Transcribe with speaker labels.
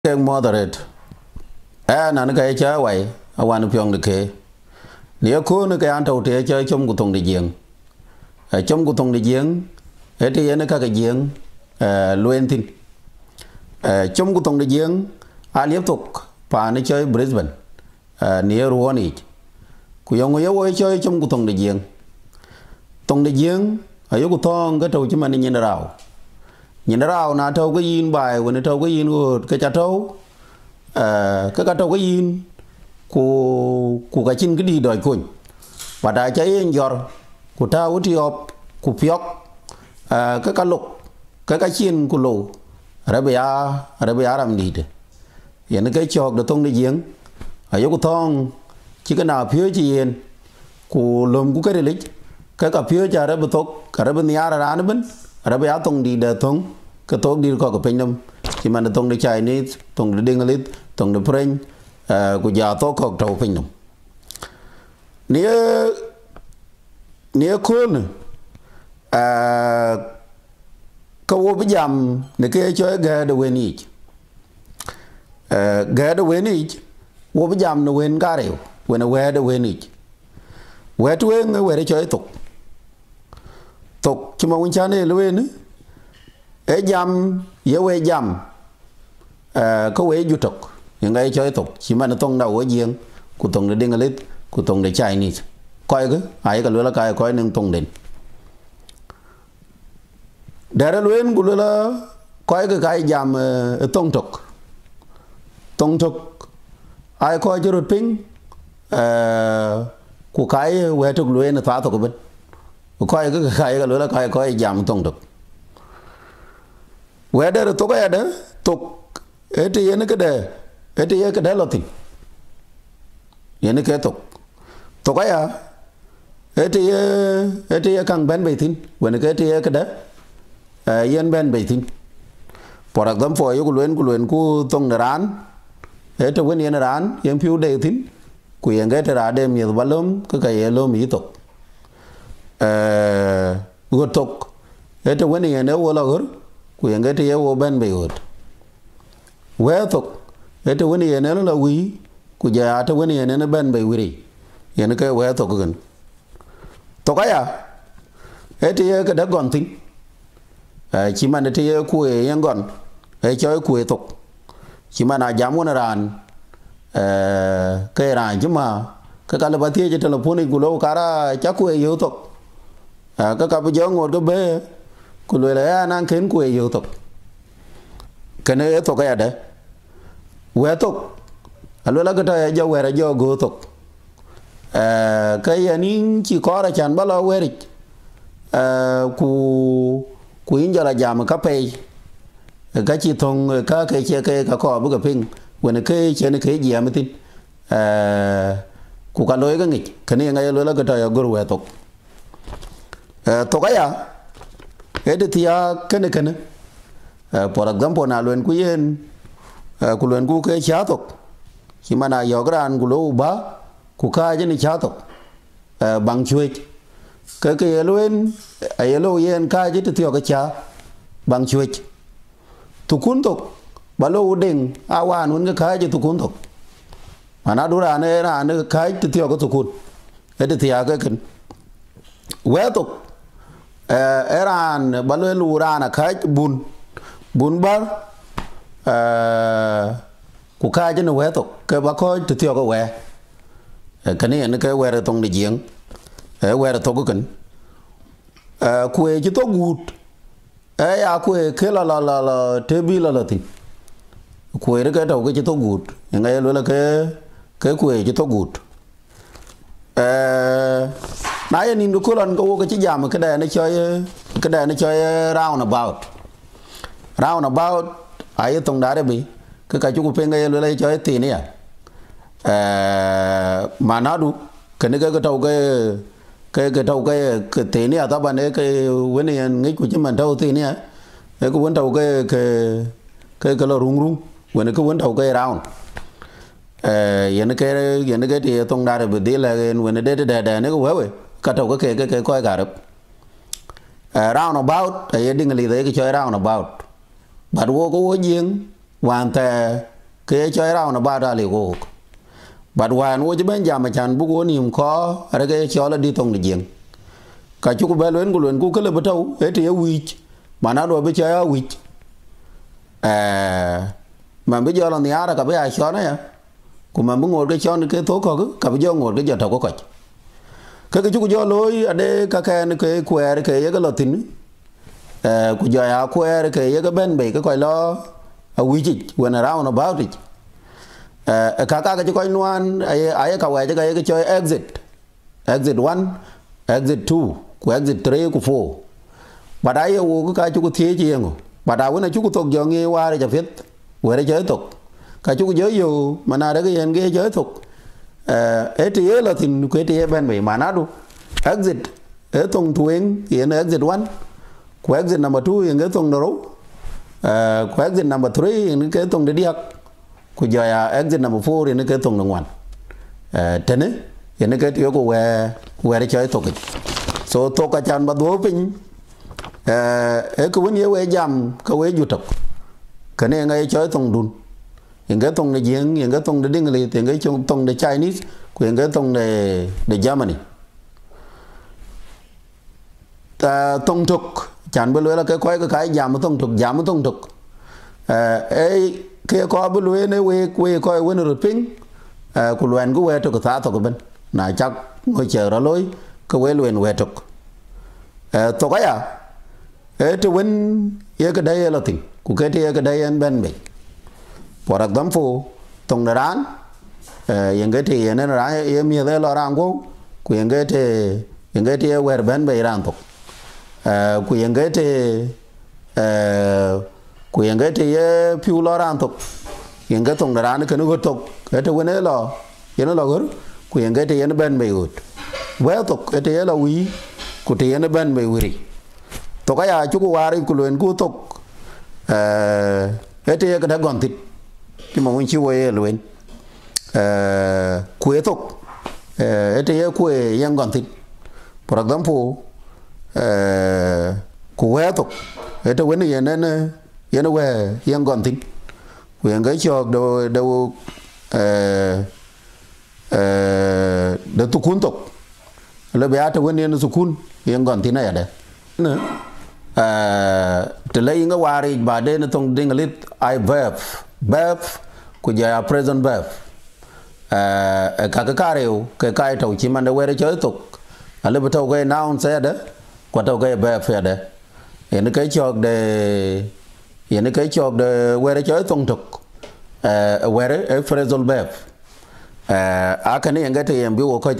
Speaker 1: cái moderate nãy cái chơi vậy awan pyong được cái nếu cô nó cái anh đầu tiên chơi trong cuộc thùng địa giếng trong cuộc thùng địa giếng thì nó các cái giếng luyện tin trong cuộc thùng địa giếng Räi Thok và nó chơi Brisbane near Wël Yiic cô yêu người chơi trong cuộc thùng địa giếng ở chỗ cuộc thong cái trâu chứ mà nhìn rau na trâu cái yin bài của nó trâu cái yin của cái chả trâu cái trâu cái yin của cái chín cái đi đòi cuốn và đại cháy giọt của tao uti op của phiok cái lục cái chín của lù Räi làm đi đấy hiện cái chọc được tông đi giếng ở chỗ thong chỉ cái nào phía chỉ yên của lùm của cái lịch cái cà phía cho Räi Thok Räi nia ra nó bên Räi tông đi để tông cái Thok đi có cái pin chỉ mà tông đi chạy ní tông đi đinh lít tông đi pren của già Thok có trâu pin nia khôn câu bây giờ để cái chơi Ɣöt Wël Yiic Ɣöt Wël Yiic wo bây giờ nó quên cả rồi quên Ɣöt Wël Yiic Ɣöt Wël Ɣöt chơi Thok chứ mà quan trọng này luôn nữa ấy jam yếu ấy jam có ấy du Thok những cái chơi Thok chỉ mà nó tông đầu ở giếng của tông để đinh lít của tông để chạy nít coi cái ai cái lúa là cái coi nên tông đến để ra luôn của lúa là coi cái jam tông Thok ai coi cho rồi pin của cái Ɣöt Thok luôn là thoát Thok bên coi cái lúa là coi jam tông Thok Ɣöt Thok ấy đó Thok ấy thì nó cái đấy là gì ini cái Thok ấy ấy thì càng bên bề tin when cái đó yên bên bề tin for example yêu luyện của tông Raan ấy thì when yên Raan yên phiêu đề tin của yên cái ra đem nhiều balom cái lom ý Thok Ɣöt Thok ấy thì when yên nếu là Ɣöt của yên cái yêu bên bề Ɣöt Thok ấy thì when yên nếu là quý của già thì when yên nó bên bề quý yên cái Ɣöt Thok gần Thok ấy ấy thì cái đó còn tính chỉ mà thì của yên còn ấy chơi Kuer Thok chỉ mà là dám muốn Raan cái Raan chứ mà cái cái là bắt theo cho telephone của lâu cả chắc Kuer Thok cái cái bây giờ ngồi cái bê của người là năng khiến Kuer Thok cái này Thok ấy đấy Ɣöt Thok alo là cái này do Ɣöt Thok cái anh chỉ có là chẳng bao lâu Wël Yiic của anh giờ là giảm cái pay cái chỉ thông cái có bức pin when cái chuyện cái gì mà tin của cái lối cái nghịch cái này ngay lối là cái này Ɣöt Thok Thok ấy cái thì cái này for example nào luyện của yên của luyện của cái Cäär Thok khi mà nào giờ cái đàn của lô ba của cái trên Cäär Thok bằng chuối cái luyện ấy lô yên cái chứ thì cái Cäär bằng chuối Thukul Thok ba lô đỉnh awan muốn cái chứ Thukul Thok mà nó đúng là nó cái thì cái Thukul cái thì cái Ɣöt Thok Raan ba lô lu Raan cái bun bar của cái trên Ɣöt Thok cái bác coi từ theo cái này nó cái Ɣöt tông đi giếng Ɣöt Thok cái Kuer chứ Thok gút ấy Kuer cái là tebi là thì Kuer cái đầu cái chứ Thok gút những cái đó là cái Kuer chứ Thok gút nãy nhìn được lần cái chỉ giảm cái này nó chơi round about ai tông đá đấy bị cái chú của ngay lấy cho tiền này mà nó đủ cái trâu cái tiền này tao bạn ấy cái vấn đề nghĩ của chúng mình trâu tiền này cái vấn trâu cái là rung vấn cái vấn trâu cái round hiện cái thì tông đá bị đi là vấn đề để nó có vậy cái trâu cái coi cả được round about ấy đừng lấy cái chơi round about bạn vô có giếng hoàn toàn ke cho ra na ba da le go bad wan wo je ben jam chan bu go nim ko ara ke cho la di tong de jeng ka chu ko be luen ku ke le bataw e te wi mana do be cha wi mà bây giờ là nhà ra cả bây giờ cho nó ya cũng mà muốn ngồi cái cho cái tố có cả bây giờ ngồi cái giờ thầu có coi cái chú cho lối ở đây cái Kuer cái lọt tin của giờ à Kuer cái bên bị cái coi lo Wël Yiic when around about it cái chú coi nuan ai cái quay cái chơi exit 1 exit 2 của exit 3 của 4 bà đấy cái chú có thế chi không bà đào cái này chú có thuộc giờ nghe qua để cho biết về đây Cäär Thok cái chú có giới dù mà nào đấy cái gì cái Cäär Thok ấy thì là thì cái thì bên bị mà nó đâu exit ở tông tuyến hiện exit 1 của exit number 2 hiện cái tông đâu của exit number 3 hiện cái tông để đi học của giờ exit number 4 hiện cái tông đồng hoàn thế này hiện cái thì có về đây Cäär Thok so Thok cái chân bắt đố pin cái vấn đề về jam cái về du học cái này ngay Cäär Thok đun hiện cái tông để giếng hiện cái tông để đinh lì hiện cái tông để Chinese hiện cái tông để Germany tông Thok chẳng biết là cái jam tông Thok ấy kia có biết lối này về coi về rồi pin của luyện của về Thok Cäär Thok bên này chắc ngồi chờ đó lối cái về luyện về Thok Thok ấy ấy thì bên cái đây là tình của cái đây anh bên mình for example tông là Raan yang cái thì nên là em như thế là Raan của yang cái thì về bên bị Raan Thok của yang cái thì phiêu là Raan Thok yang cái tông là Raan cái nó Ɣöt Thok cái thì bên ấy là Ɣöt của yang cái thì nó bên bị Ɣöt Wël Thok cái thì là Wël của thì nó bên bị Wël Thok ấy chú có vào của luyện của Thok cái thì cái đó còn thịt nhưng mà mình chưa về luyện Kuer Thok cái thì Kuer yang còn thịt for example Kuer Thok cái thì vấn đề nên nó về yang còn thịt quyền cái cho đâu Thukul Thok là bây giờ vấn đề nó Thukul yang còn thịt này ở đây nữa từ lấy những cái hoa đi bà đây nó thông tin là ai verb của giờ present verb các cái điều cái đầu chỉ mà nó quay để Cäär Thok là bắt đầu cái noun sẽ đấy qua đầu cái verb phải đấy hiện cái cho để quay để Cäär Thok quay để phrasal verb cái này cái thì em biết coi